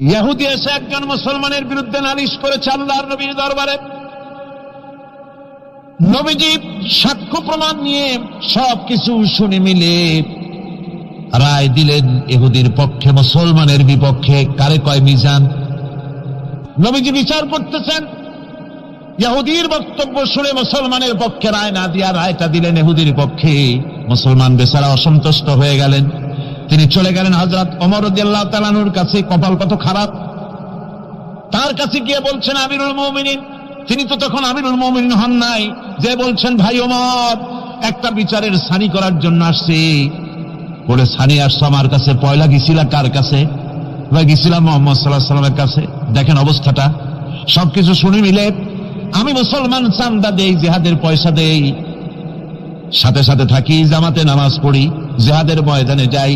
ইহুদি এসে একজন মুসলমানের বিরুদ্ধে নালিশ করেছে আল্লাহর নবীর দরবারে। নবীজি সাক্ষ্য প্রমাণ নিয়ে সবকিছু শুনে মিলে রায় দিলেন ইহুদির পক্ষে, মুসলমানের বিপক্ষে। কারে কয় মিজান। নবীজি বিচার করতেছেন, ইহুদির বক্তব্য শুনে মুসলমানের পক্ষে রায় না দিয়া রায়টা দিলেন ইহুদির পক্ষে। মুসলমান বেচারা অসন্তুষ্ট হয়ে গেলেন, তিনি চলে গেলেন হযরত ওমর রাদিয়াল্লাহু তাআলা আনহুর কাছে। কপাল কত খারাপ, তার কাছে গিয়ে বলছেন আমিরুল মুমিনিন। তিনি তো তখন আমিরুল মুমিনিন হন নাই, যে বলছেন ভাই ওমর, একটা বিচারের সানি করার জন্য আসছি। বলে সানি আসছো আমার কাছে, পয়লা গেছিলা কার কাছে? গেছিলাম মুহাম্মদ সাল্লাল্লাহু আলাইহি ওয়াসাল্লামের কাছে। দেখেন অবস্থাটা, সবকিছু শুনে মিলে আমি মুসলমান, চান্দা দেই, জিহাদের পয়সা দেই, সাথে সাথে থাকি, জামাতে নামাজ পড়ি, জিহাদের ময়দানে যাই।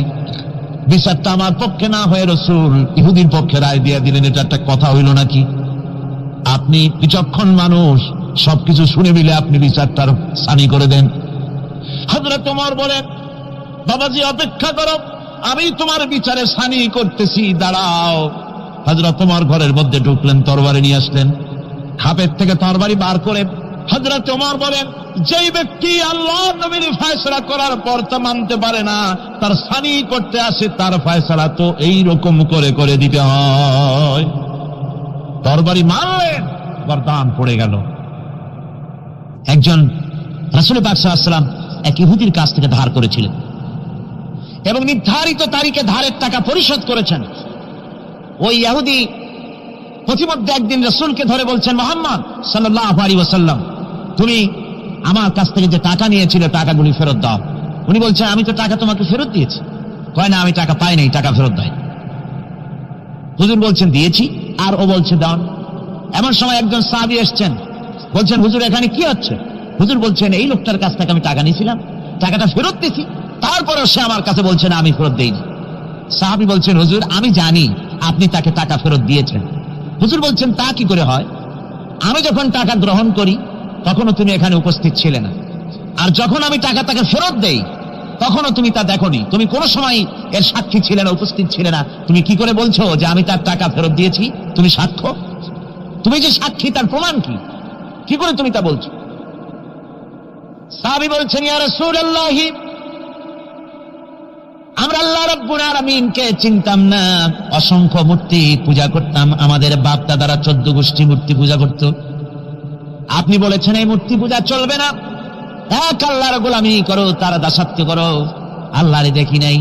বিচারটা আমার পক্ষে না হয়ে রাসূল ইহুদির পক্ষে রায় দিয়ে দিলেন, এটা একটা কথা হইল নাকি? আপনি বিচক্ষণ মানুষ, সবকিছু শুনে মিলে আপনি বিচারটার সানি করে দেন। হযরত ওমর বলেন, বাবাজি অপেক্ষা করো, আমি তোমার বিচারে সানি করতেছি, দাঁড়াও। হযরত ওমর ঘরের মধ্যে ঢুকলেন, তরবারি নিয়ে আসলেন, খাপের থেকে তরবারি বার করে হযরত ওমর বলেন, যেই ব্যক্তি আল্লাহর নবীর ফয়সালা করার পর তা মানতে পারে না, তার সানি করতে আসে, তার ফয়সালা তো এই রকম করে করে দিতে হয়। তরবারি মারলেন, গর্দান পড়ে গেল। একজন রাসূল পাক সাল্লাল্লাহু আলাইহি ওয়াসাল্লাম এক ইহুদির কাছ থেকে ধার করেছিলেন এবং নির্ধারিত তারিখে ধারের টাকা পরিশোধ করেছেন। ওই ইহুদি প্রতিমধ্যে একদিন রাসূলকে ধরে বলছেন, মুহাম্মদ সাল্লাল্লাহু আলাইহি ওয়াসাল্লাম, তুমি আমার কাছ থেকে যে টাকা নিয়েছিলে টাকাগুলি ফেরত দাও। উনি বলছেন, আমি তো টাকা তোমাকে ফেরত দিয়েছি। কয় না, আমি টাকা পাই নাই, টাকা ফেরত দেয়। হুজুর বলছেন দিয়েছি, আর ও বলছে দাও। এমন সময় একজন সাহাবী এসেছেন, বলছেন হুজুর এখানে কি হচ্ছে? হুজুর বলছেন, এই লোকটার কাছ থেকে আমি টাকা নিয়েছিলাম, টাকাটা ফেরত দিয়েছি, তারপরেও সে আমার কাছে বলছে না আমি ফেরত দেইনি। সাহাবী বলছেন, হুজুর আমি জানি আপনি তাকে টাকা ফেরত দিয়েছেন। হুজুর বলছেন, তা কি করে হয়? আমি যখন টাকা গ্রহণ করি তখনও তুমি এখানে উপস্থিত ছিলে না, আর যখন আমি টাকা তাকে ফেরত দেই তখনও তুমি তা দেখোনি, তুমি কোনো সময় এর সাক্ষী ছিলে না, উপস্থিত ছিলে না। তুমি কি করে বলছো যে আমি তার টাকা ফেরত দিয়েছি? তুমি সাক্ষ্য, তুমি যে সাক্ষী তার প্রমাণ কি? কি করে তুমি তা বলছো? সাহাবী বলছেন, ইয়া রাসূলুল্লাহ, আমরা আল্লাহ রাব্বুল আলামিনকে চিনতাম না, অসংখ্য মূর্তি পূজা করতাম, আমাদের বাপ দাদারা 14 গোষ্ঠী মূর্তি পূজা করত। আপনি বলেছেন এই মূর্তি পূজা চলবে না, এক আল্লাহর গোলামি করো, তার দাসত্ব করো। আল্লাহরে দেখি নাই,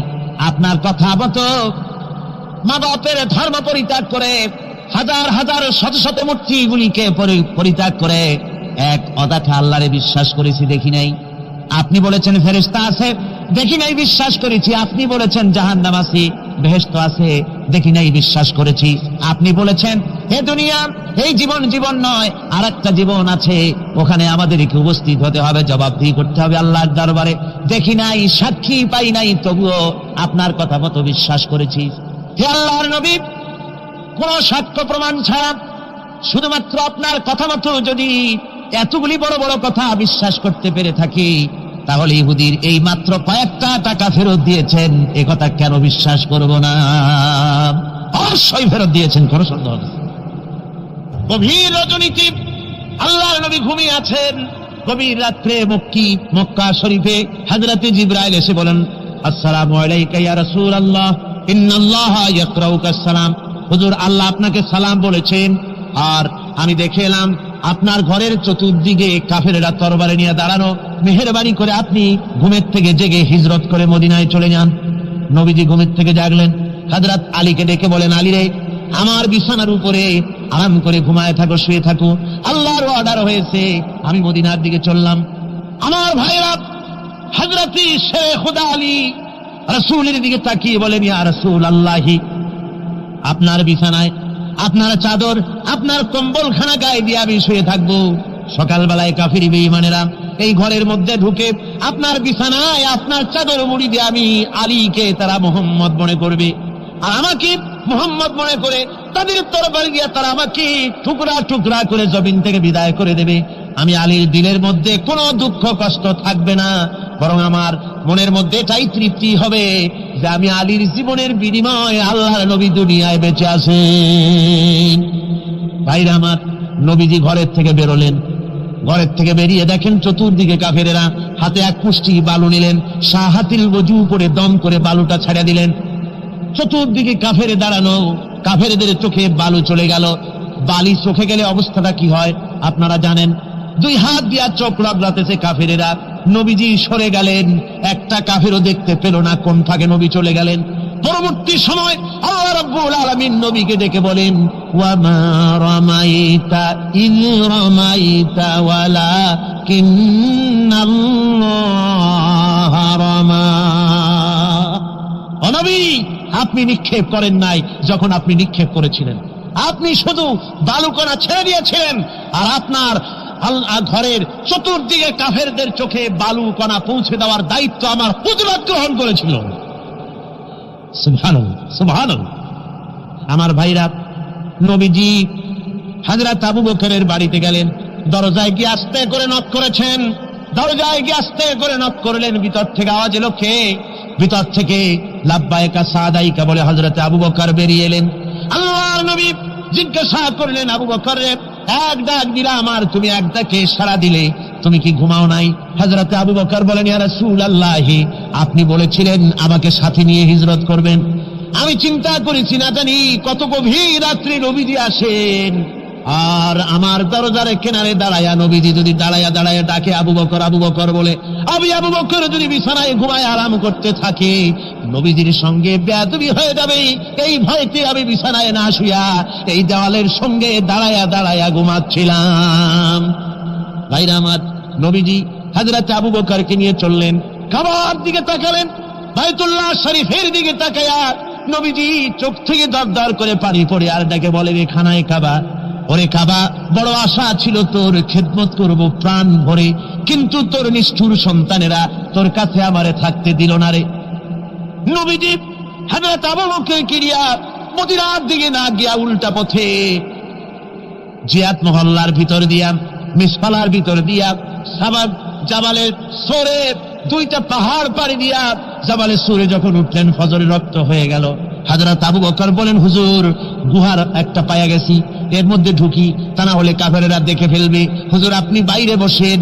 আপনার কথা মতো মা বাপের ধর্ম পরিত্যাগ করে, হাজার হাজার শত শত মূর্তিগুলিকে পরিত্যাগ করে এক অদাথা আল্লাহরে বিশ্বাস করেছি, দেখি নাই। আপনি বলেছেন ফেরেশতা আছে, দেখি নাই, বিশ্বাস করেছি। আপনি বলেছেন জাহান্নাম আছে, বেহেশত আছে, দেখি নাই, বিশ্বাস করেছি। আপনি বলেছেন হে দুনিয়া, এই জীবন জীবন নয়, আর একটা জীবন আছে, ওখানে আমাদেরকে উপস্থিত হতে হবে, জবাবদিহি করতে হবে আল্লাহর দরবারে। দেখি নাই, সাক্ষী পাই নাই, তবুও আপনার কথা মতো বিশ্বাস করেছি। হে আল্লাহর নবী, কোন সাক্ষ্য প্রমাণ ছাড়া শুধুমাত্র আপনার কথা মতো যদি এতগুলি বড় বড় কথা বিশ্বাস করতে পেরে থাকি, তাহলে ইহুদির এই মাত্র কয়েকটা টাকা ফেরত দিয়েছেন, এ কথা কেন বিশ্বাস করব না? অবশ্যই ফেরত দিয়েছেন, কোনো সন্দেহ নেই। গভীর রজনীতে আল্লাহর নবী ঘুমিয়ে আছেন। গভীর রাত্রে মক্কা শরীফে হযরত জিবরাইল এসে বলেন, আসসালামু আলাইকা ইয়া রাসূলুল্লাহ, ইন্নাল্লাহা ইয়াকরাউকা সালাম। হুজুর, আল্লাহ আপনাকে সালাম বলেছেন। আর আমি দেখে এলাম আপনার ঘরের চতুর্দিকে কাফেরেরা তরবারি নিয়ে দাঁড়ানো। মেহেরবানি করে আপনি ঘুমের থেকে জেগে হিজরত করে মদিনায় চলে যান। নবীজি ঘুমের থেকে জাগলেন, হযরত আলীকে ডেকে বলেন, আলী রে, আমার বিছানার উপরে আরাম করে ঘুমায় থাকো, শুয়ে থাকো, আল্লাহর অর্ডার হয়েছে, আমি মদিনার দিকে চললাম। আমার ভাইরা, হযরত শেখ খুদা আলী রাসূলের দিকে তাকিয়ে বলেন, ইয়া রাসূলুল্লাহ, আপনার বিছানায় আপনার চাদর, আপনার কম্বলখানা গায়ে দিয়ে আমি শুয়ে থাকবো। সকালবেলায় কাফির বেঈমানেরা এই ঘরের মধ্যে ঢুকে আপনার বিছানায় আপনার চাদর মুড়ি দিয়ে আমি আলীকে তারা মুহাম্মদ মনে করবে, আর আমাকে মুহাম্মদ মনে করে তাদের তরবারি দিয়ে তারা আমাকে টুকরা টুকরা করে জমিন থেকে বিদায় করে দেবে। আমি আলীর দিলের মধ্যে কোনো দুঃখ কষ্ট থাকবে না, বরং আমার মনের মধ্যে এটাই তৃপ্তি হবে যে আমি আলীর জীবনের বিনিময়ে আল্লাহর নবী দুনিয়ায় বেঁচে আছেন। ভাইরা আমার, নবীজি ঘরের থেকে বেরোলেন। ঘরের থেকে বেরিয়ে দেখেন চতুর্দিকে কাফেরেরা। হাতে এক মুষ্টি বালু নিলেন, শাহাতিল ওযু করে দম করে বালুটা ছেড়ে দিলেন। চতুর্দিকে কাফেরে দাঁড়ানো, কাফেরদের চোখে বালু চলে গেল। বালি চোখে গেলে অবস্থাটা কি হয় আপনারা জানেন। দুই হাত দিয়া চোখ রগড়াতেছে কাফেরেরা। নবীজি সরে গেলেন, একটা কাফেরও দেখতে পেল না কোন ফাঁকে নবী চলে গেলেন। পরবর্তী সময় আল্লাহ রাব্বুল আলামিন নবীকে ডেকে বলেন, ওয়া মা রামাইতা ইয রামাইতা ওয়ালাকিন্নাল্লাহা রামা। ও নবী, আপনি নিক্ষেপ করেন নাই যখন আপনি নিক্ষেপ করেছিলেন। আপনি শুধু বালুকণা ছেড়ে দিয়েছিলেন, আর আপনার ঘরের চতুর্দিকে কাফেরদের চোখে বালুকণা পৌঁছে দেওয়ার দায়িত্ব আমার হুজুরাত গ্রহণ করেছিল। সুবহানাল্লাহ, সুবহানাল্লাহ। আমার ভাইরা, নবীজি হযরত আবু বকরের বাড়িতে গেলেন। দরজায় গিয়ে আস্তে করে নক করেছেন। দরজায় গিয়ে আস্তে করে নক করলেন। ভিতর থেকে আওয়াজ এলো, কে? ভিতর থেকে লাব্বাইকা সাদাইকা বলে হযরত আবু বকর বেরিয়ে এলেন। আল্লাহর নবী জিজ্ঞাসা করলেন, আবু বকর রে, এক ডাক দিলাম আর তুমি এক ডাকে সাড়া দিলে, তুমি কি ঘুমাও নাই? হযরত আবু বকর বলেন, ইয়া রাসূলুল্লাহ, আপনি বলেছিলেন আমাকে সাথে নিয়ে হিজরত করবেন। আমি চিন্তা করেছি না জানি কত গভীর রাত্রি নবীজি আসেন, আর আমার দরজার কিনারে দাঁড়ায়া নবীজি যদি দাঁড়ায়া দাঁড়ায়া ডাকে আবু বকর আবু বকর বলে, আমি আবু বকর যদি বিছানায় ঘুমায় আরাম করতে থাকে, নবীজির সঙ্গে বেয়াদবি হয়ে যাবে। এই ভয়তে আমি বিছানায় না শুয়া এই দেওয়ালের সঙ্গে দাঁড়ায়া দাঁড়ায়া ঘুমাচ্ছিলাম। ভাইরা আমার, নবীজি হযরত আবু বকরকে নিয়ে চললেন। কাবার দিকে তাকালেন, বাইতুল্লাহ শরীফের দিকে তাকায়া নবীজি চোখ থেকে দরদর করে পানি পড়ে আর ডেকে বলে, রে খানায় কাবা, ওরে কাবা, বড় আশা ছিল তোর খেদমত করব প্রাণ ভরে, কিন্তু তোর নিষ্ঠুর সন্তানেরা তোর কাছে আমারে থাকতে দিল না রে। নবীজি হযরত আবু বকরকে নিয়ে মদিনার দিকে না গিয়া উল্টা পথে জিয়াদ মহল্লার ভিতর দিয়া, মিসফালার ভিতর দিয়া, সাবাব জাবালের সরে দুইটা পাহাড় পাড়ি দিয়া জাবালে সুরে যখন উঠলেন, ফজরের রক্ত হয়ে গেল। হযরত আবু বকর বলেন, হুজুর, গুহার একটা পায়া গেছি, এর মধ্যে ঢুকি, তা না হলে কাফেরেরা দেখে ফেলবে। হুজুর, আপনি বাইরে বসেন,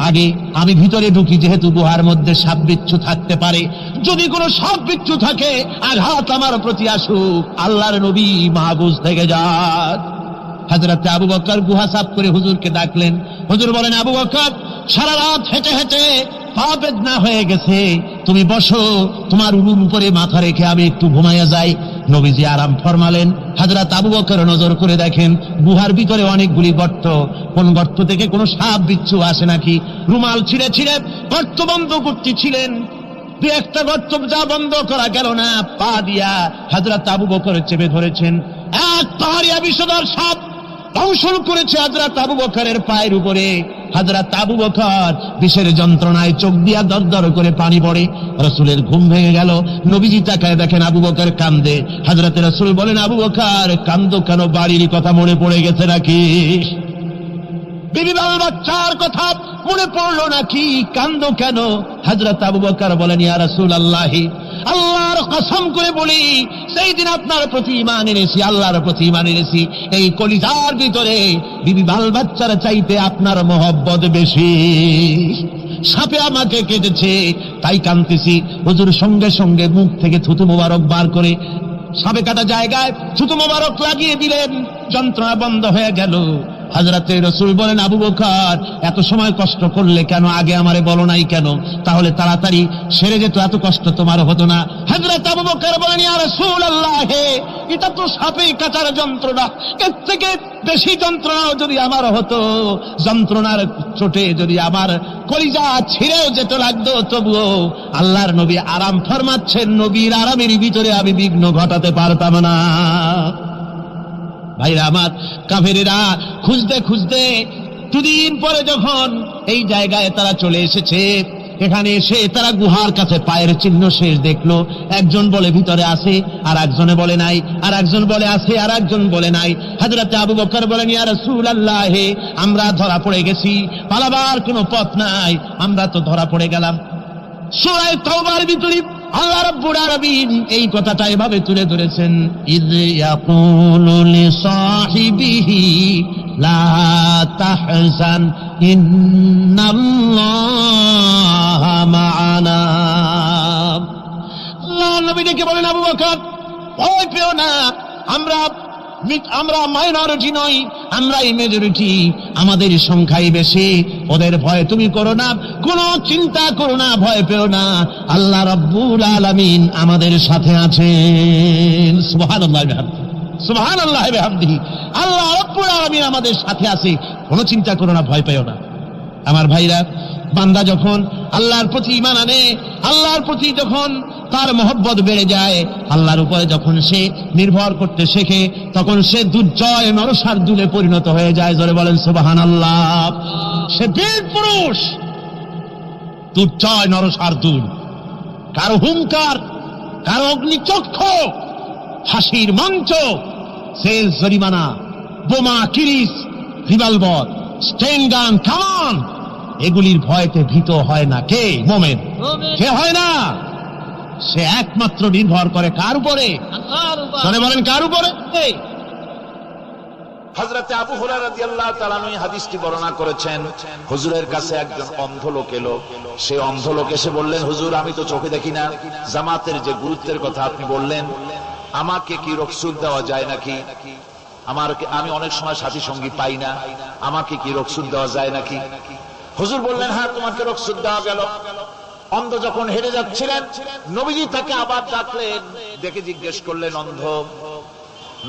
আগে আমি ভিতরে ঢুকি, যেহেতু গুহার মধ্যে সাপ বিচ্ছু থাকতে পারে, যদি কোনো সাপ বিচ্ছু থাকে আঘাত আমার প্রতি আসুক, আল্লাহর নবী মাহফুজ থেকে যাক। হযরত আবু বকর গুহা সাফ করে হুজুরকে ডাকলেন। হুজুর বলেন, আবু বকর, সারা রাত হেঁটে হেঁটে পা বেদনা হয়ে গেছে, তুমি বসো, তোমার উলুর উপরে মাথা রেখে আমি একটু ঘুমাইয়া যাই। নবীজি আরাম ফরমালেন। হযরত আবু বকর নজর করে দেখেন গুহার ভিতরে অনেকগুলি গর্ত, কোন গর্ত থেকে কোনো সাপ বিচ্ছু আসে নাকি। রুমাল ছিঁড়ে ছিঁড়ে গর্ত বন্ধ করতেছিলেন, দু একটা গর্ত যা বন্ধ করা গেল না, পা দিয়া হযরত আবু বকর চেপে ধরেছেন। এক পাহাড়িয়া বিষধর সাপ দংশন করেছে হযরত আবু বকরের পায়ের উপরে। হযরত আবু বকর বিষের যন্ত্রণায় চোখ দিয়া দরদর করে পানি পড়ে। রাসূলের ঘুম ভেঙে গেল। নবীজি তাকায় দেখেন আবু বকর কান্দে। হযরত রাসূল বলেন, আবু বকর, কান্দো কেন? বাড়ির কথা মনে পড়ে গেছে নাকি? বিবি বাল বাচ্চার কথা মনে পড়লো নাকি? কান্দো কেন? হযরত আবু বকর বলেন, ইয়া রাসূলুল্লাহ, আল্লাহর কসম করে বলি, সেই দিন আপনার প্রতি ঈমান এনেছি, আল্লাহর প্রতি ঈমান এনেছি, এই কলিজার ভিতরে বিবি বাল বাচ্চার চাইতে আপনার মহব্বত বেশি। সাপে আমাকে কেটেছে, তাই কাঁদতেছি। হুজুর সঙ্গে সঙ্গে মুখ থেকে থুতু মোবারক বার করে সাপে কাটা জায়গায় থুতু মোবারক লাগিয়ে দিলেন, যন্ত্রণা বন্ধ হয়ে গেল। হযরত রাসূল বলেন, আবু বকর, এত সময় কষ্ট করলে কেন? আগে আমারে বলো নাই কেন? তাহলে তাড়াতাড়ি সেরে যেত, এত কষ্ট তোমার হতো না। হযরত আবু বকর বলেন, ইয়া রাসূলুল্লাহ, এটা তো সাপে কাটার যন্ত্রণা, এর থেকে বেশি যন্ত্রণাও যদি আমার হতো, যন্ত্রণার চোটে যদি আমার কলিজা ছিঁড়েও যেত লাগতো, তবুও আল্লাহর নবী আরাম ফরমাচ্ছেন, নবীর আরামের ভিতরে আমি বিঘ্ন ঘটাতে পারতাম না। ভাইরা আমার, কাফেরেরা খুঁজতে খুঁজতে দুদিন পরে যখন এই জায়গায় তারা চলে এসেছে, এখানে এসে তারা গুহার কাছে পায়ের চিহ্ন শেষ দেখলো। একজন বলে ভিতরে আছে, আর একজনে বলে নাই, আর একজন বলে আছে, আর একজন বলে নাই। হযরত আবু বকর বলেন, ইয়া রাসূলুল্লাহ, আমরা ধরা পড়ে গেছি, পালাবার কোনো পথ নাই, আমরা তো ধরা পড়ে গেলাম। সূরা তাওবার ভিতরে আল্লাহ রাব্বুল আলামিন এই কথাটা এভাবে তুলে ধরেছেন, ইয ইয়াকুলু লিসাহিবিহি লা তাহজান ইন্নাল্লাহা মা'ানা। আল্লাহ নবী ডেকে বলেন, আবু বকর ভয় পেও না, আমরা মাইনরিটি নই, আমরাই মেজরিটি, আমাদের সংখ্যাই বেশি, ওদের ভয় তুমি করো না, কোনো চিন্তা করো না, ভয় পেও না, আল্লাহ রাব্বুল আলামিন আমাদের সাথে আছেন। সুবহানাল্লাহ সুবহানাল্লাহ বিহামদিহি, আল্লাহ রাব্বুল আলামিন আমাদের সাথে আছে, কোনো চিন্তা করো না, ভয় পেও না। আমার ভাইরা, বান্দা যখন আল্লাহর প্রতি ঈমান আনে, আল্লাহর প্রতি যখন তার মহব্বত বেড়ে যায়, আল্লাহর উপরে যখন সে নির্ভর করতে শেখে, তখন সে দুর্জয় নরশার্দুলে পরিণত হয়ে যায়। জোরে বলেন সুবহানাল্লাহ। সে বীর পুরুষ, দুর্জয় নরশার্দুল, কারো হুঙ্কার, কারো অগ্নিচক্ষু, হাসির মঞ্চ, সেল জরিমানা, বোমা, কিরিস, রিভলভার, স্টেন গান, কামান, এগুলির ভয়তে ভীত হয় না কে? মুমিন। কে হয় না? সে একমাত্র নির্ভর করে কার উপরে? আল্লাহর উপরে। বলেন কার উপরে? হযরতে আবু হুরায়রা রাদিয়াল্লাহু তাআলা এই হাদিসটি বর্ণনা করেছেন। হুজুরের কাছে একজন অন্ধ লোক এলো। সেই অন্ধ লোক এসে বললেন, হুজুর আমি তো চোখে দেখি না, জামাতের যে গুরুত্বের কথা আপনি বললেন, আমাকে কি রুখসত দেওয়া যায় নাকি? আমি অনেক সময় সাথী সঙ্গী পাই না, আমাকে কি রুখসত দেওয়া যায় নাকি? হুজুর বললেন, হ্যাঁ তোমাকে রুখসত দেওয়া গেল। অন্ধ যখন হেঁটে যাচ্ছিলেন, নবীজি তাকে আবার ডাকলেন, ডেকে জিজ্ঞেস করলেন, অন্ধ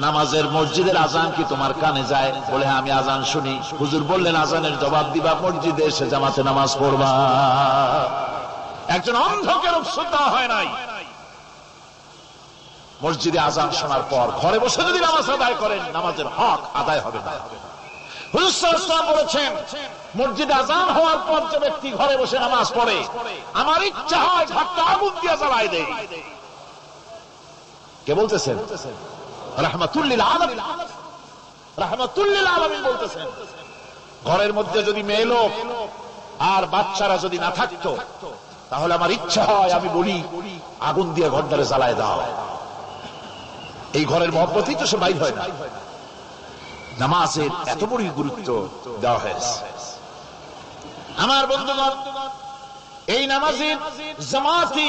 নামাজের মসজিদের আজান কি তোমার কানে যায়? বলে, হ্যাঁ আমি আজান শুনি। হুজুর বললেন, আজানের জবাব দিবা, মসজিদে এসে জামাতে নামাজ পড়বা। একজন অন্ধকে রুখসত দেওয়া হয় নাই। মসজিদে আজান শোনার পর ঘরে বসে যদি নামাজ আদায় করেন, নামাজের হক আদায় হবে না। হুজুর সাল্লাল্লাহু আলাইহি ওয়াসাল্লাম বলেছেন, মসজিদে আজান হওয়ার পর যে ব্যক্তি ঘরে বসে নামাজ পড়ে, আমার ইচ্ছা হয় ঘরটা আগুন দিয়ে জ্বালায় দেই। কে বলতেছেন? রাহমাতুল লিল আলামিন, রাহমাতুল লিল আলামিন বলতেছেন। ঘরের মধ্যে যদি মেয়ে লোক আর বাচ্চারা যদি না থাকতো, তাহলে আমার ইচ্ছা হয় আমি বলি আগুন দিয়ে ঘরটারে জ্বালায় দাও। এই ঘরের মহব্বতই তো সে বাইর হয় না। নামাজের এত বড় গুরুত্ব দেওয়া হয়েছে। আমার বন্ধুগণ, এই নামাজের জামাতি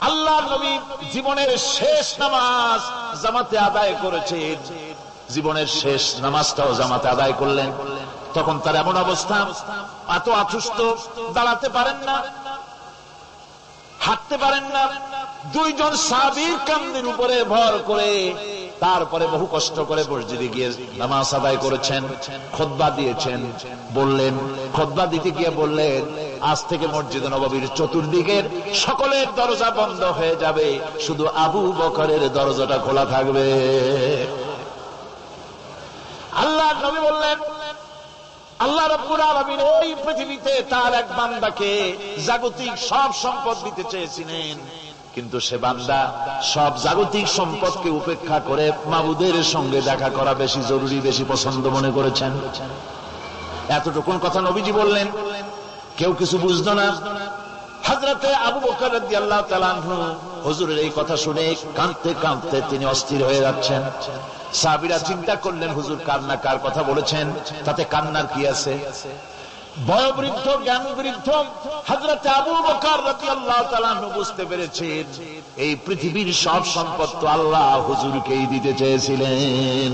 আল্লাহর নবী জীবনের শেষ নামাজ জামাতে আদায় করেছেন। জীবনের শেষ নামাজটাও জামাতে আদায় করলেন। তখন তার এমন অবস্থা, এত অসুস্থ, দাঁড়াতে পারেন না, হাঁটতে পারেন না। দুইজন সাহাবীর কাঁধের উপরে ভর করে তারপরে বহু কষ্ট করে মসজিদে গিয়ে নামাজ আদায় করেছেন, খুতবা দিয়েছেন। বললেন, খুতবা দিতে গিয়ে বললেন, আজ থেকে মসজিদে নববীর চতুর্দিকের সকলের দরজা বন্ধ হয়ে যাবে, শুধু আবু বকরের দরজাটা খোলা থাকবে। আল্লাহর নবী বললেন, আল্লাহ রাব্বুল আলামিন এই পৃথিবীতে তার এক বান্দাকে জাগতিক সব সম্পদ দিতে চেয়েছিলেন, কিন্তু সে বান্দা সব জাগতিক সম্পদকে উপেক্ষা করে মাবুদের সঙ্গে দেখা করা বেশি জরুরি, বেশি পছন্দ মনে করেছেন। এতটুকুন কথা নবীজি বললেন, কেউ কিছু বুঝতো না। হযরতে আবু বকর রাদিয়াল্লাহু তাআলা আনহু হুজুরের এই কথা শুনে কাঁদতে কাঁদতে তিনি অস্থির হয়ে যাচ্ছেন। সাহাবীরা চিন্তা করলেন, হুজুর কান্না কার কথা বলেছেন, তাতে কান্নার কি আছে? বয়োবৃদ্ধ, জ্ঞানবৃদ্ধ হযরতে আবু বকর রাদিয়াল্লাহু তাআলা আনহু বুঝতে পেরেছেন, এই পৃথিবীর সব সম্পদ তো আল্লাহ হুজুরকেই দিতে চেয়েছিলেন।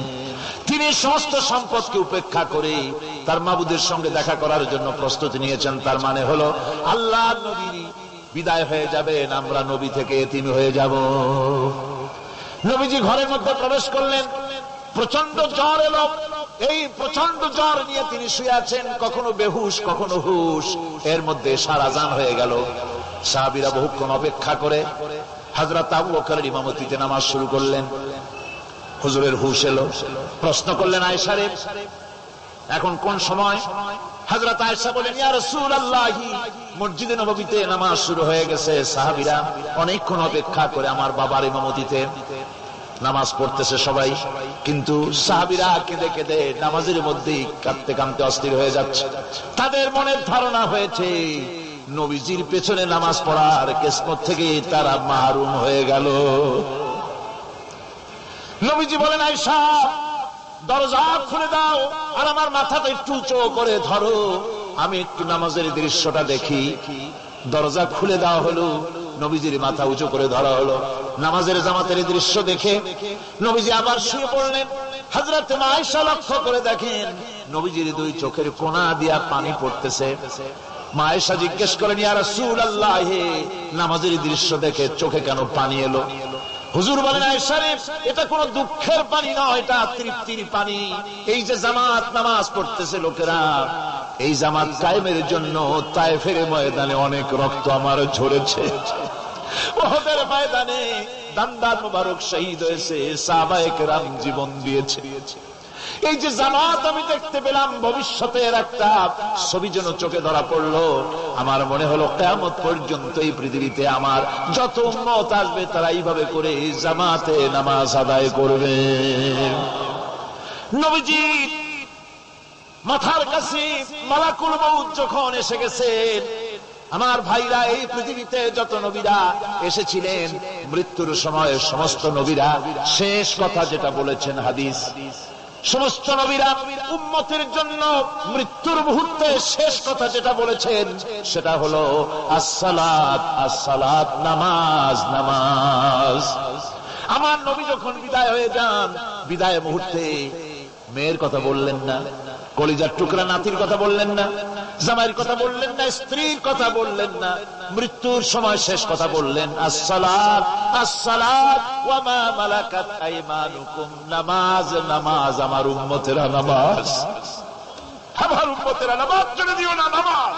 তিনি সমস্ত সম্পদকে উপেক্ষা করে তার মাবুদের সঙ্গে দেখা করার জন্য প্রস্তুতি নিয়েছেন। তার মানে হলো আল্লাহর নবী বিদায় হয়ে যাবেন, আমরা নবী থেকে এতিম হয়ে যাব। নবীজি ঘরের মধ্যে প্রবেশ করলেন, প্রচন্ড জ্বর এলো। এই প্রচন্ড জ্বর নিয়ে তিনি শুয়ে আছেন, কখনো বেহুশ কখনো হুশ। এর মধ্যে সারা আজান হয়ে গেল। সাহাবীরা বহুক্ষণ অপেক্ষা করে হযরত আবু বকরের ইমামতিতে নামাজ শুরু করলেন। হুজুরের হুশ এলো, প্রশ্ন করলেন, আয়েশা রে এখন কোন সময়? হযরত আয়েশা বলেন, ইয়া রাসূলুল্লাহ, মসজিদে নববীতে নামাজ শুরু হয়ে গেছে। সাহাবীরা অনেকক্ষণ অপেক্ষা করে আমার বাবার ইমামতিতে নামাজ পড়তেছে সবাই, কিন্তু সাহাবীরা কেঁদে কেঁদে নামাজের মধ্যেই কাঁদতে কাঁদতে অস্থির হয়ে যাচ্ছে। তাদের মনের ধারণা হয়েছে নবীজির পেছনে নামাজ পড়ার কিসমত থেকে তারা মাহরুম হয়ে গেল। নবীজি বলেন, আয়েশা দরজা খুলে দাও আর আমার মাথাটা একটু উঁচু করে ধরো, আমি একটু নামাজের দৃশ্যটা দেখি। দরজা খুলে দেওয়া হলো, নবীজির মাথা উঁচু করে ধরা হলো। নামাজের জামাতের দৃশ্য দেখে নবীজি আবার শুয়ে পড়লেন। হযরত মা আয়েশা লক্ষ্য করে দেখেন নবীজির দুই চোখের কোণা দিয়া পানি পড়তেছে। মা আয়েশা জিজ্ঞেস করেন, ইয়া রাসূলুল্লাহ, নামাজের দৃশ্য দেখে চোখে কেন পানি এলো? হুজুর বলেন, আয়েশা রে, এটা কোনো দুঃখের পানি নয়, এটা তৃপ্তির পানি। এই যে জামাত নামাজ পড়তেছে লোকেরা, এই জামাত কায়েমের জন্য তায়েফের ময়দানে অনেক রক্ত আমার ঝরেছে। উহুদের ময়দানে দান্দার মুবারক শহীদ হয়েছে, সাহাবায়ে কেরাম জীবন দিয়েছে। এই যে জামাত আমি দেখতে পেলাম, ভবিষ্যতের একটা ছবি যেন চোখে ধরা পড়লো। আমার মনে হলো কিয়ামত পর্যন্ত এই পৃথিবীতে আমার যত উম্মত আসবে তারা এইভাবে করে জামাতে নামাজ আদায় করবে। নবীজি মাথার কাছে মালাকুল মউত যখন এসে গেছেন, আমার ভাইরা, এই পৃথিবীতে যত নবীরা এসেছিলেন মৃত্যুর সময় সমস্ত নবীরা শেষ কথা যেটা বলেছেন, হাদিস, সমস্ত নবীরা উম্মতের জন্য মৃত্যুর মুহূর্তে শেষ কথা যেটা বলেছেন সেটা হলো আসসালাত, আসসালাত, নামাজ, নামাজ। আমার নবী যখন বিদায় হয়ে যান, বিদায় মুহূর্তে মেয়ের কথা বললেন না, কলিজার টুকরা নাতির কথা বললেন না, জামাইয়ের কথা বললেন না, স্ত্রীর কথা বললেন না, মৃত্যুর সময় শেষ কথা বললেন আসসালাত, আসসালাত ওয়া মা মালাকাত আইমানুকুম, নামাজ, নামাজ, আমার উম্মতেরা নামাজ, আমার উম্মতেরা নামাজ ছেড়ে দিও না, নামাজ।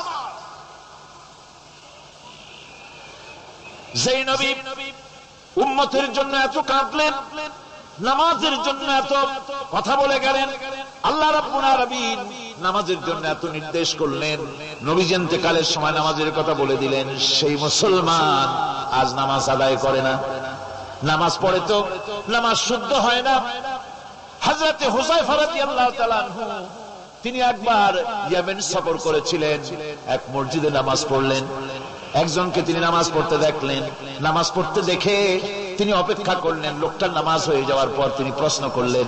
যেই নবী উম্মতের জন্য এত কাঁদলেন, নামাজের জন্য এত কথা বলে গেলেন, আল্লাহ রাব্বুল আলামিন নামাজের জন্য এত নির্দেশ করলেন, নবীজি ইন্তেকালের সময় নামাজের কথা বলে দিলেন, সেই মুসলমান আজ নামাজ আদায় করে না, নামাজ পড়ে তো নামাজ শুদ্ধ হয় না। হযরতে হুযায়ফা রাদিয়াল্লাহু তাআলা আনহু, তিনি একবার ইয়েমেন সফর করেছিলেন, এক মসজিদে নামাজ পড়লেন। একজনকে তিনি নামাজ পড়তে দেখলেন, নামাজ পড়তে দেখে তিনি অপেক্ষা করলেন। লোকটার নামাজ হয়ে যাওয়ার পর তিনি প্রশ্ন করলেন,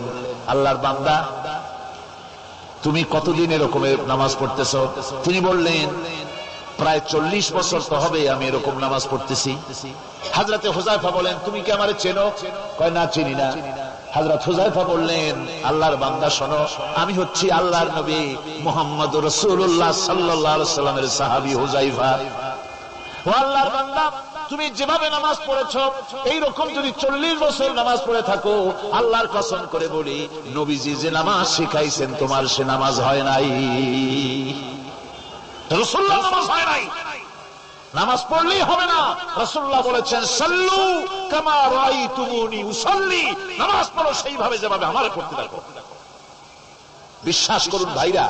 আল্লাহর বান্দা, তুমি কতদিন এরকমের নামাজ পড়তেছো? তিনি বললেন, প্রায় 40 বছর তো হবে আমি এরকম নামাজ পড়তেছি। হযরতে হুযায়ফা বলেন, তুমি কি আমারে চেনো? কয়, না, চিনি না। হযরত হুযায়ফা বললেন, আল্লাহর বান্দা শোনো, আমি হচ্ছি আল্লাহর নবী মুহাম্মদুর রাসূলুল্লাহ সাল্লাল্লাহু আলাইহি ওয়াসাল্লামের সাহাবী হুযায়ফা। ও আল্লাহর বান্দা, তুমি যেভাবে নামাজ পড়েছো এইরকম যদি 40 বছর নামাজ পড়ে থাকো, আল্লাহর কসম করে বলি, নবীজি যে নামাজ শিখাইছেন তোমার সে নামাজ হয় নাই, রাসূলুল্লাহ নামাজ হয় নাই, নামাজ পড়লেই হবে না। রাসূলুল্লাহ বলেছেন, সাল্লু কামা রাআইতুমুনি উসাল্লি, নামাজ পড়ো সেইভাবে যেভাবে আমারে পড়তে দেখো। বিশ্বাস করুন ভাইরা,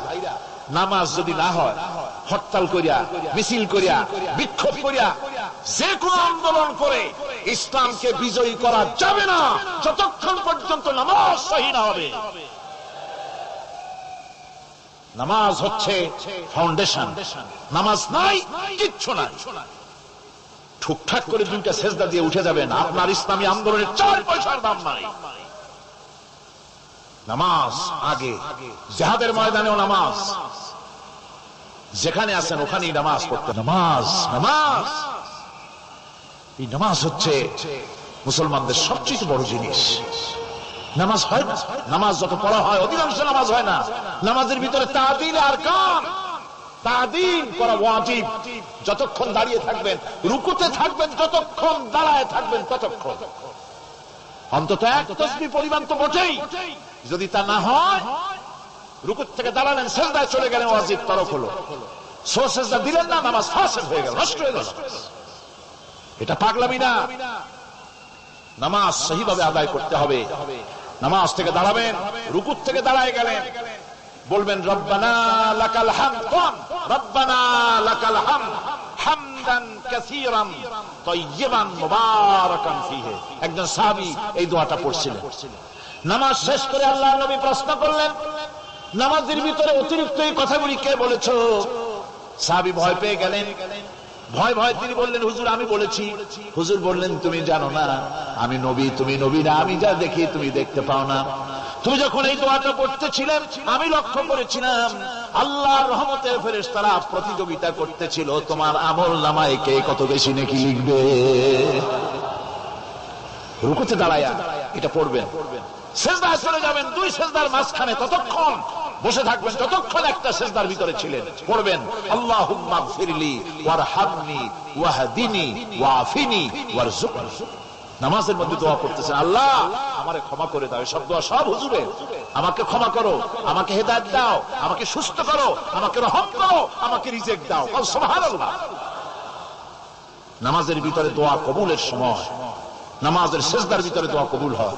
নামাজ যদি না হয়, হরতাল করিয়া, মিছিল করিয়া, বিক্ষোভ করিয়া, যে কোনো আন্দোলন করে ইসলামকে বিজয়ী করা যাবে না যতক্ষণ পর্যন্ত নামাজ সহি না হবে। নামাজ হচ্ছে ফাউন্ডেশন, নামাজ নাই কিচ্ছু নাই। ঠুকঠাক করে দুইটা সেজদা দিয়ে উঠে যাবেন, আপনার ইসলামী আন্দোলনের 4 পয়সার দাম নাই। নামাজ আগে, জিহাদের ময়দানেও নামাজ, যেখানে আছেন ওখানেই নামাজ পড়তে। নামাজ, নামাজ, এই নামাজ হচ্ছে মুসলমানদের সবচেয়ে বড় জিনিস। নামাজ হয় না, নামাজ যত পড়া হয় অধিকাংশ নামাজ হয় না। নামাজের ভিতরে তাদিল আর কাম, তাদিল করা ওয়াজিব। যতক্ষণ দাঁড়িয়ে থাকবেন, রুকুতে থাকবেন, যতক্ষণ দাঁড়ায় থাকবেন ততক্ষণ অন্তত এক তাসবিহ পরিমাণ তো বটেই। যদি তা না হয়, রুকু থেকে দাঁড়ালেন, সেজদায় চলে গেলেন, ওয়াজিব তরক হলো। সো সেজদা দিলেন না, নামাজ ফাসিদ হয়ে গেল, নষ্ট হয়ে গেল। এটা পাগলামি না। নামাজ সহিভাবে আদায় করতে হবে। নামাজ থেকে দাঁড়াবেন, রুকু থেকে দাঁড়ায় গেলেন, বলবেন রব্বানা লাকাল হামদ, রব্বানা লাকাল হামদ হামদান কাসীরান তাইয়িবান মুবারাকান ফীহি। একজন সাহাবী এই দোয়াটা পড়ছিলেন। নামাজ শেষ করে আল্লাহর নবী প্রশ্ন করলেন, নামাজের ভিতরে অতিরিক্ত এই কথাগুলি কে বলেছো? সাহাবী ভয় পেয়ে গেলেন, ভয় ভয় তিনি বললেন, হুজুর আমি বলেছি। হুজুর বললেন, তুমি জানো না আমি নবী, তুমি নবী না, আমি যা দেখি তুমি দেখতে পাও না। তুমি যখন এই দোয়াটা পড়তেছিলেন আমি লক্ষ্য করেছিলাম আল্লাহর রহমতের ফেরেশতারা প্রতিযোগিতা করতেছিল তোমার আমল নামায় কে কত বেশি নেকি লিখবে। রুকুতে দাঁড়ায়া এটা পড়বেন, সিজদায় চলে যাবেন, দুই সিজদার মাঝখানে ততক্ষণ বসে থাকবেন যতক্ষণ একটা সিজদার ভিতরে ছিলেন। পড়বেন আল্লাহুম্মা গফিরলি ওয়ারহামনি ওয়াহদিনি ওয়াআফিনি ওয়ারযুকনি। নামাজের মধ্যে দোয়া করতেছেন, আল্লাহ আমারে ক্ষমা করে দাও। সব দোয়া সব হুজুরের, আমাকে ক্ষমা করো, আমাকে হেদায়েত দাও, আমাকে সুস্থ করো, আমাকে রহম করো, আমাকে রিজিক দাও। সুবহানাল্লাহ। নামাজের ভিতরে দোয়া কবুলের সময়, নামাজের সিজদার ভিতরে দোয়া কবুল হয়।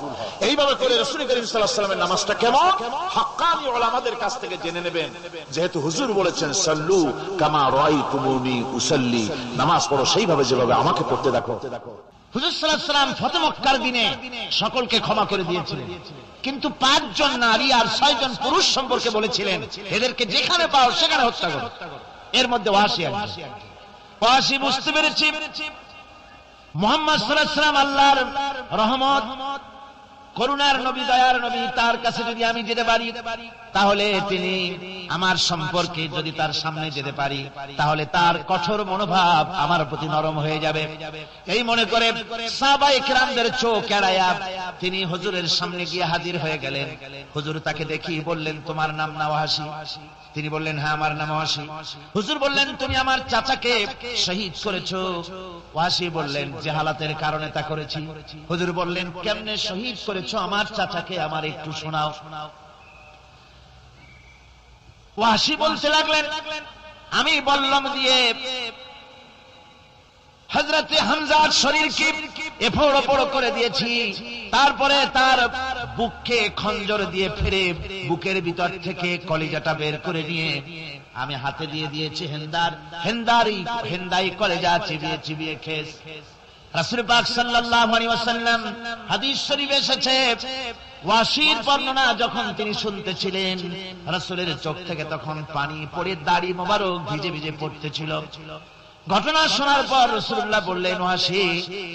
এইভাবে করে রাসূল করিম সাল্লাল্লাহু আলাইহি ওয়াসাল্লামের নামাজটা কেমন হাক্কানি উলামাদের কাছ থেকে জেনে নেবেন। যেহেতু হুজুর বলেছেন সাল্লু কামা রাআইতুমুনি উসাল্লি, নামাজ পড়ো সেইভাবে যেভাবে আমাকে পড়তে দেখো। হুজুর সাল্লাল্লাহু আলাইহি ওয়াসাল্লাম ফতে মক্কার দিনে সকলকে ক্ষমা করে দিয়েছিলেন, কিন্তু 5 জন নারী আর 6 জন পুরুষ সম্পর্কে বলেছিলেন এদেরকে যেখানে পাও সেখানে হত্যা করো। এর মধ্যে ওয়াসি বুঝতে পেরেছি মুহাম্মদ সাল্লাল্লাহু আলাইহি ওয়াসাল্লাম আল্লাহর রহমত, করুণার নবী, দয়ার নবী, তার কাছে যদি আমি যেতে পারি তাহলে তিনি আমার সম্পর্কে যদি তার সামনে যেতে পারি তাহলে তার কঠোর মনোভাব আমার প্রতি নরম হয়ে যাবে। এই মনে করে সাহাবায়ে কেরামদের চোখ এড়ায়া তিনি হুজুরের সামনে গিয়ে হাজির হয়ে গেলেন। হুজুর তাকে দেখি বললেন, তোমার নাম না ওয়াসি? তিনি বললেন, হ্যাঁ আমার নাম ওয়াসি। হুজুর বললেন, তুমি আমার চাচাকে শহীদ করেছো? ওয়াসি বললেন, জাহালাতের কারণে তা করেছি। হুজুর বললেন, কেমনে শহীদ করেছো আমার চাচাকে, আমার একটু শোনাও। ওয়াসি বলতে লাগলেন, আমি বল্লম দিয়ে হযরতে হামজার শরীরকে এফোড় ওপড় করে দিয়েছি, তারপরে তার বুককে খঞ্জর দিয়ে ফেরে বুকের ভিতর থেকে কলিজাটা বের করে নিয়ে আমি হাতে দিয়ে দিয়েছি হেন্দাই কলিজা চিবিয়ে চিবিয়ে খেয়েছে। রাসূল পাক সাল্লাল্লাহু আলাইহি ওয়াসাল্লাম হাদিস শরীফে এসেছে, ওয়াসির বর্ণনা যখন তিনি শুনতেছিলেন রাসূলের চোখ থেকে তখন পানি পড়ে দাড়ি মোবারক ভিজে ভিজে পড়তেছিল। ঘটনা শোনার পর রাসূলুল্লাহ বললেন, ওয়াসি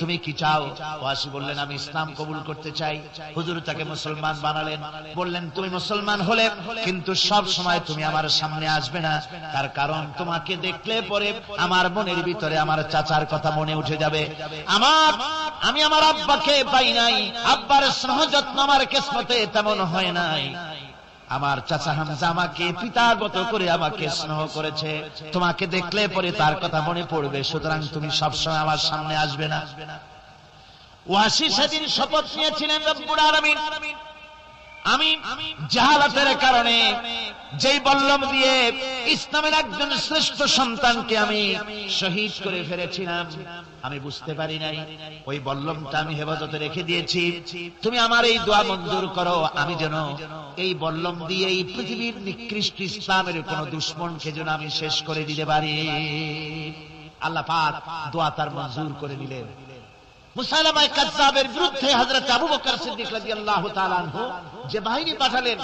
তুমি কি চাও? ওয়াসি বললেন, আমি ইসলাম কবুল করতে চাই। হুজুর তাকে মুসলমান বানালেন। বললেন, তুমি মুসলমান হলে কিন্তু সব সময় তুমি আমার সামনে আসবে না, তার কারণ তোমাকে দেখলে পরে আমার মনের ভিতরে আমার চাচার কথা মনে উঠে যাবে। আমি আমার আব্বাকে পাই নাই, আব্বার স্নেহ যত্ন আমার কিসমতে তেমন হয় নাই। আমার চাচা হামজা আমাকে পিতার মতো করে আমাকে স্নেহ করেছে, তোমাকে দেখলে পরে তার কথা মনে পড়বে, সুতরাং তুমি সবসময় আমার সামনে আসবে না। ওয়াসি সেদিন শপথ নিয়েছিলেন, রব্বুল আলামিন আমি জাহালাতের কারণে যেই বল্লম দিয়ে ইসলামের একজন শ্রেষ্ঠ সন্তানকে আমি শহীদ করে ফেলেছিলাম, আমি বুঝতে পারি নাই, ওই বল্লমটা আমি হেফাজতে রেখে দিয়েছি। তুমি আমার এই দোয়া মঞ্জুর করো, আমি যেন এই বল্লম দিয়ে এই পৃথিবীর নিকৃষ্ট ইসলামের কোন দুশমনকে যেন আমি শেষ করে দিতে পারি। আল্লাহ পাক দোয়া তার মঞ্জুর করে নিলেন। মুসাইলামা কাযযাবের বিরুদ্ধে হযরত আবু বকর সিদ্দিক রাদিয়াল্লাহু তাআলা আনহু যে বাহিনী পাঠালেন,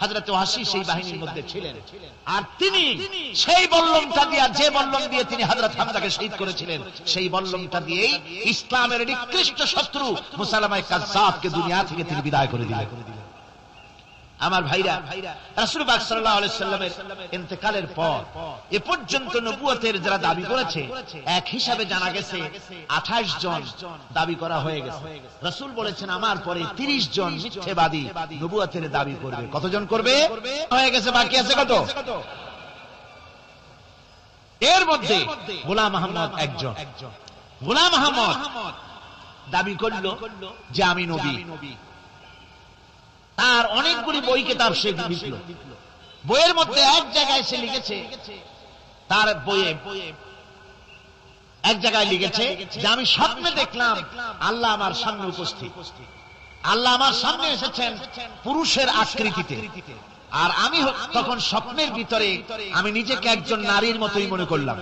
হযরত ওয়াসি সেই বাহিনীর মধ্যে ছিলেন। আর তিনি সেই বল্লমটা দিয়ে, যে বল্লম দিয়ে তিনি হযরত হামজাকে শহীদ করেছিলেন, সেই বল্লমটা দিয়েই ইসলামের নিকৃষ্ট শত্রু মুসাইলামা কাযযাবকে দুনিয়া থেকে তিনি বিদায় করে দিলেন। আমার ভাইরা, রাসূল পাক সাল্লাল্লাহু আলাইহি সাল্লামের ইন্তেকালের পর এ পর্যন্ত নবুয়তের যারা দাবি করেছে এক হিসাবে জানা গেছে 28 জন দাবি করা হয়ে গেছে। রাসূল বলেছেন আমার পরে 30 জন মিথ্যাবাদী নবুয়তের দাবি করবে। কতজন করবে? হয়ে গেছে, বাকি আছে কত? এর মধ্যে গোলাম আহমদ একজন। গোলাম আহমদ দাবি করল যে আমি নবী। তার অনেকগুলি বই কিতাব সে লিখল। বইয়ের মধ্যে এক জায়গায় সে লিখেছে, তার বইয়ে এক জায়গায় লিখেছে যে আমি স্বপ্নে দেখলাম আল্লাহ আমার সামনে উপস্থিত, আল্লাহ আমার সামনে এসেছেন পুরুষের আকৃতিতে, আর আমি তখন স্বপ্নের ভিতরে আমি নিজেকে একজন নারীর মতোই মনে করলাম।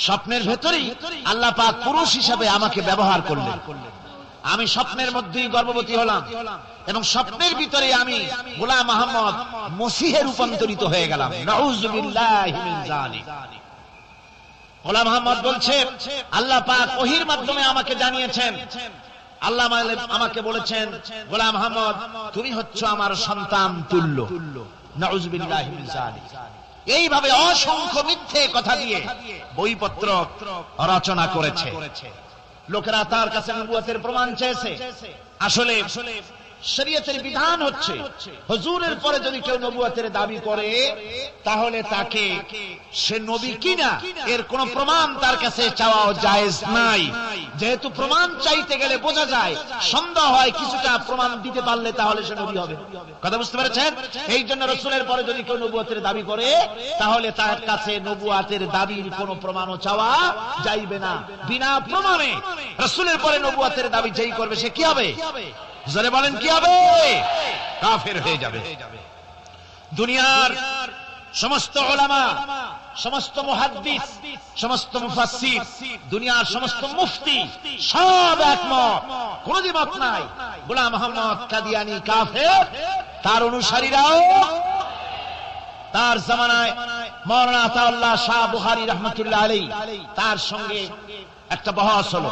স্বপ্নের ভেতরেই আল্লাহ পাক পুরুষ হিসাবে আমাকে ব্যবহার করলেন। আমি স্বপ্নের মধ্যেই গর্ভবতী হলাম এবং স্বপ্নের ভিতরে আমি গোলাম আহমদ মসিহে রূপান্তরিত হয়ে গেলাম। নাউযুবিল্লাহি মিন যালিক। গোলাম মোহাম্মদ বলছে আল্লাহ পাক ওহীর মাধ্যমে আমাকে জানিয়েছেন, আল্লাহ আমাকে বলেছেন গোলাম মোহাম্মদ তুমি হচ্ছ আমার সন্তান তুল্য। নাউযুবিল্লাহি মিন যালিক। এইভাবে অসংখ্য মিথ্যে কথা দিয়ে বইপত্র রচনা করেছে। লোকেরা তার কাছে নবুয়তের প্রমাণ চেয়েছে। আসলে শরীয়তের বিধান হচ্ছে হুজুরের পরে যদি কেউ নবুয়তের দাবি করে তাহলে তাকে সে নবী কিনা এর কোন প্রমাণ তার কাছে চাওয়া জায়েজ নাই। যেহেতু প্রমাণ চাইতে গেলে বোঝা যায়, সন্দেহ হয় কিছুটা প্রমাণ দিতে পারলে তাহলে সে নবী হবে। কথা বুঝতে পেরেছেন? এই জন্য রাসূলের পরে যদি কেউ নবুয়তের দাবি করে তাহলে তার কাছে নবুয়তের দাবির কোন প্রমাণও চাওয়া যাইবে না। বিনা প্রমাণে রাসূলের পরে নবুয়তের দাবি যেই করবে সে কি হবে? জোরে বলেন কি হবে? কাফের হয়ে যাবে। দুনিয়ার সমস্ত উলামা, সমস্ত মুহাদ্দিস, সমস্ত মুফাসসির, দুনিয়ার সমস্ত মুফতি সব একমত, কোনো দ্বিমত নাই গোলাম মোহাম্মদ কাদিয়ানী কাফের। তার অনুসারীরাও তার জামানায় মাওলানা আতাউল্লাহ শাহ বুখারী রাহমাতুল্লাহ আলাইহি তার সঙ্গে একটা বহস হলো।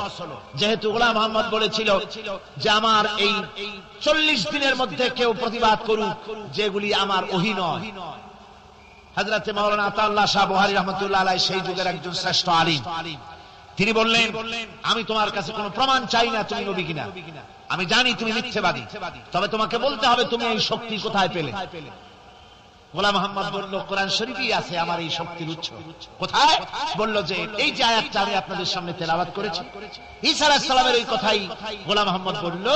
যেহেতু গোলাম মোহাম্মদ বলেছিল যে আমার এই 40 দিনের মধ্যে কেউ প্রতিবাদ করুক যেগুলি আমার ওহী নয়। হযরত মাওলানা আতাউল্লাহ শাহ বুখারী রাহমাতুল্লাহ আলাইহি সেই যুগের একজন শ্রেষ্ঠ আলিম, তিনি বললেন আমি তোমার কাছে কোনো প্রমাণ চাই না তুমি নবী কিনা, আমি জানি তুমি মিথ্যাবাদী, তবে তোমাকে বলতে হবে তুমি এই শক্তি কোথায় পেলে। গোলাম মোহাম্মদ বলল কোরআন শরীফেই আছে আমার এই শক্তির উৎস। কোথায়? বলল যে এই যে আয়াতটা আমি আপনাদের সামনে তেলাওয়াত করেছি, ঈসা আলাইহিস সালামের ওই কথাই গোলাম মোহাম্মদ বলল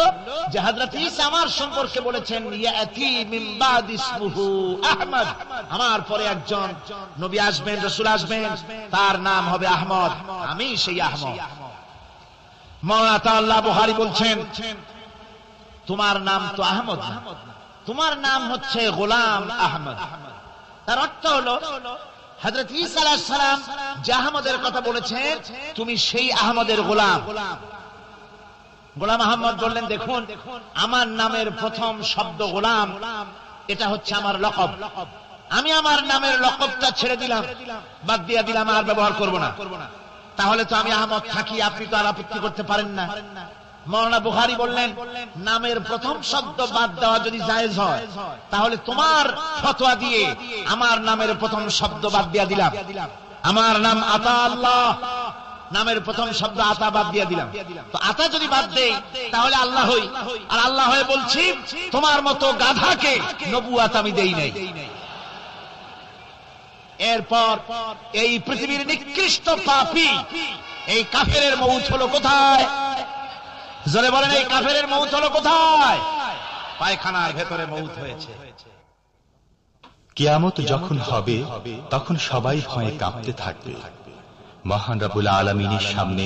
যে হযরত ঈসা আমার সম্পর্কে বলেছেন ইয়াতি মিন বাদ ইসমুহু আহমদ, আমার পরে একজন নবী আসবেন, রাসূল আসবেন, তার নাম হবে আহমদ, আমি সেই আহমদ। মাওলানা আতাউল্লাহ বুখারী বলছেন তোমার নাম তো আহমদ না, তোমার নাম হচ্ছে গোলাম আহমদ। তার অর্থ হলো হযরত ঈসা আলাইহিস সালাম যে আহমদের কথা বলেছেন তুমি সেই আহমদের গোলাম। গোলাম আহমদ বললেন দেখুন আমার নামের প্রথম শব্দ গোলাম, এটা হচ্ছে আমার লকব, আমি আমার নামের লকবটা ছেড়ে দিলাম, বাদ দিয়ে দিলাম, আর ব্যবহার করব না। তাহলে তো আমি আহমদ থাকি, আপনি তো আর আপত্তি করতে পারেন না। মাওলানা বুখারী বললেন নামের প্রথম শব্দ বাদ দেওয়া যদি জায়েজ হয় তাহলে তোমার ফতোয়া দিয়ে আমার নামের প্রথম শব্দ বাদ দিয়ে দিলাম। আমার নাম আতা আল্লাহ, নামের প্রথম শব্দ আতা বাদ দিয়ে দিলাম। তো আতা যদি বাদ দেই তাহলে আল্লাহ হই, আর আল্লাহ হয়ে বলছি তোমার মতো গাধাকে নবুয়ত আমি দেই নাই। এরপর এই পৃথিবীর নিকৃষ্ট পাপী এই কাফেরের মউত হলো কোথায়? জোরে বলেন এই কাফেরের মউত হলো কোথায়? পায়খানার ভেতরে মউত হয়েছে। কিয়ামত যখন হবে তখন সবাই ভয়ে কাঁপতে থাকবে। মহান রব্বুল আলামিনের সামনে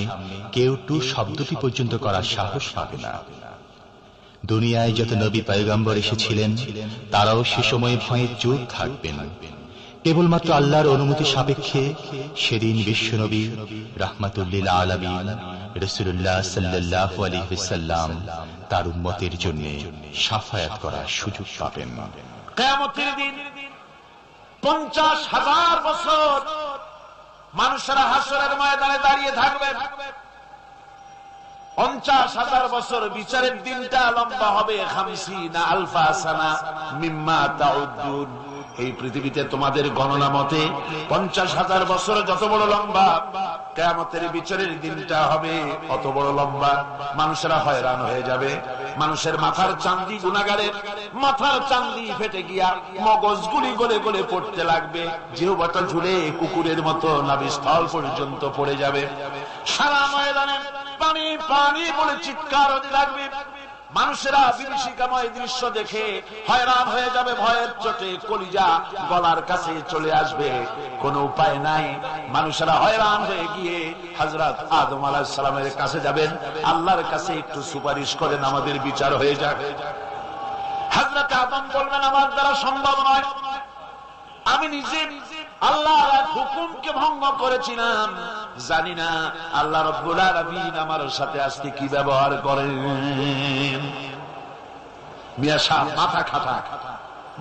কেউ টু শব্দটি পর্যন্ত করার সাহস পাবে না। দুনিয়ায় যত নবী পয়গম্বর এসেছিলেন তারাও সে সময় ভয়ে চুপ থাকবেন। কেবলমাত্র আল্লাহর অনুমতি সাপেক্ষে সেদিন বিশ্বনবী রাহমাতুল লিল আলামিন রাসূলুল্লাহ সাল্লাল্লাহু আলাইহি ওয়াসাল্লাম তার উম্মতের জন্য শাফায়াত করার সুযোগ পাবেন। কিয়ামতের দিন 50,000 বছর মানুষেরা হাসরের ময়দানে দাঁড়িয়ে থাকবে। 50,000 বছর বিচারের দিনটা লম্বা হবে 50 আলফা সানা মিম্মা তাউদ্দুন। এই পৃথিবীতে তোমাদের গণনা মতে 50,000 বছর যত বড় লম্বা, কিয়ামতের বিচারের দিনটা হবে অত বড় লম্বা। মানুষেরা হয়রান হয়ে যাবে। মানুষের মাথার চাঁদি, গুনাহগারের মাথার চাঁদি ফেটে গিয়া মগজগুলি গলে গলে পড়তে লাগবে, জিহ্বাটা ঝুলে কুকুরের মতো নাভিস্থল পর্যন্ত পড়ে যাবে। সারা ময়দানে পানি পানি বলে চিৎকার হতে লাগবে। মানুষেরা বিভীষিকাময় দৃশ্য দেখে হয়রান হয়ে যাবে, ভয়ের চোটে কলিজা গলার কাছে চলে আসবে, কোনো উপায় নাই। মানুষেরা হয়রান হয়ে গিয়ে হযরত আদম আলাইহিস সালামের কাছে যাবেন, আল্লাহর কাছে একটু সুপারিশ করেন আমাদের বিচার হয়ে যাক। হযরত আদম বলবেন আমার দ্বারা সম্ভব নয়, আমি নিজে আল্লাহর হুকুমকে ভঙ্গ করেছিলাম, জানি না আল্লাহ রাব্বুল আলামিন আমার সাথে আজকে কি ব্যবহার করেন। মিয়া সাহেব মাথা খাটা,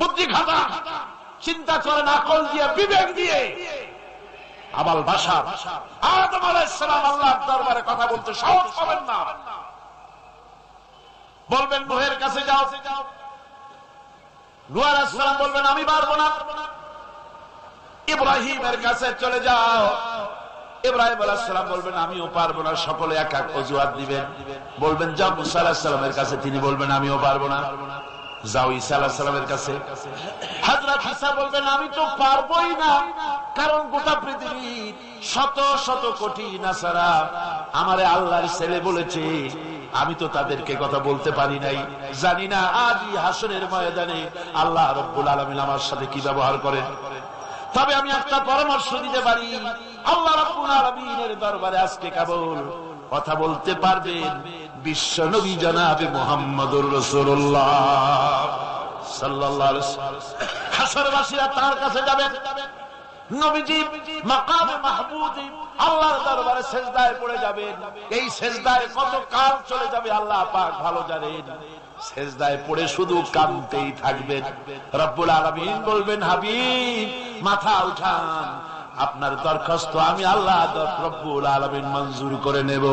বুদ্ধি খাটা, চিন্তা করেন আকল দিয়ে, বিবেক দিয়ে। আবাল বাশার আদম আলাইহিস সালাম আল্লাহর দরবারে কথা বলতে সাহস পাবেন না, বলবেন নূহের কাছে যাও, নূহ আলাইহিস সালাম বলবেন আমি পারবো না। ইব্রাহিমের কাছে চলে যাও, ইব্রাহিম আলাইহিস সালাম বলবেন আমিও পারবো না। সকলে এক এক অজুহাত দিবেন, বলবেন যাও মুসা আলাইহিস সালামের কাছে, তিনি বলবেন আমিও পারবো না। যাও ঈসা আলাইহিস সালামের কাছে, হযরত ঈসা বলবেন আমি তো পারবোই না, কারণ গোটা পৃথিবীর শত শত কোটি নাসারা আমারে আল্লাহর ছেলে বলেছে, আমি তো তাদেরকে কথা বলতে পারি নাই, জানি না আজই হাসরের ময়দানে আল্লাহ রাব্বুল আলামিন আমার সাথে কি ব্যবহার করেন। তবে আমি একটা পরামর্শ দিতে পারি, আল্লাহ রাব্বুল আলামিনের দরবারে আজকে কেবল কথা বলতে পারবেন বিশ্ব নবী জনাবে মুহাম্মদুর রাসূলুল্লাহ সাল্লাল্লাহু আলাইহি ওয়াসাল্লাম। হাসরবাসীরা তার কাছে যাবে, নবীজি মাকামে মাহমুদে আল্লাহর দরবারে সিজদায় পড়ে যাবেন। এই সিজদায় কত কাল চলে যাবে আল্লাহ পাক ভালো জানেন। সিজদায় পড়ে শুধু কাঁদতেই থাকবেন। রব্বুল আলামিন বলবেন হাবিব মাথা উঠান, আপনার দরখাস্ত আমি আল্লাহ রব্বুল আলামিন মঞ্জুর করে নেব।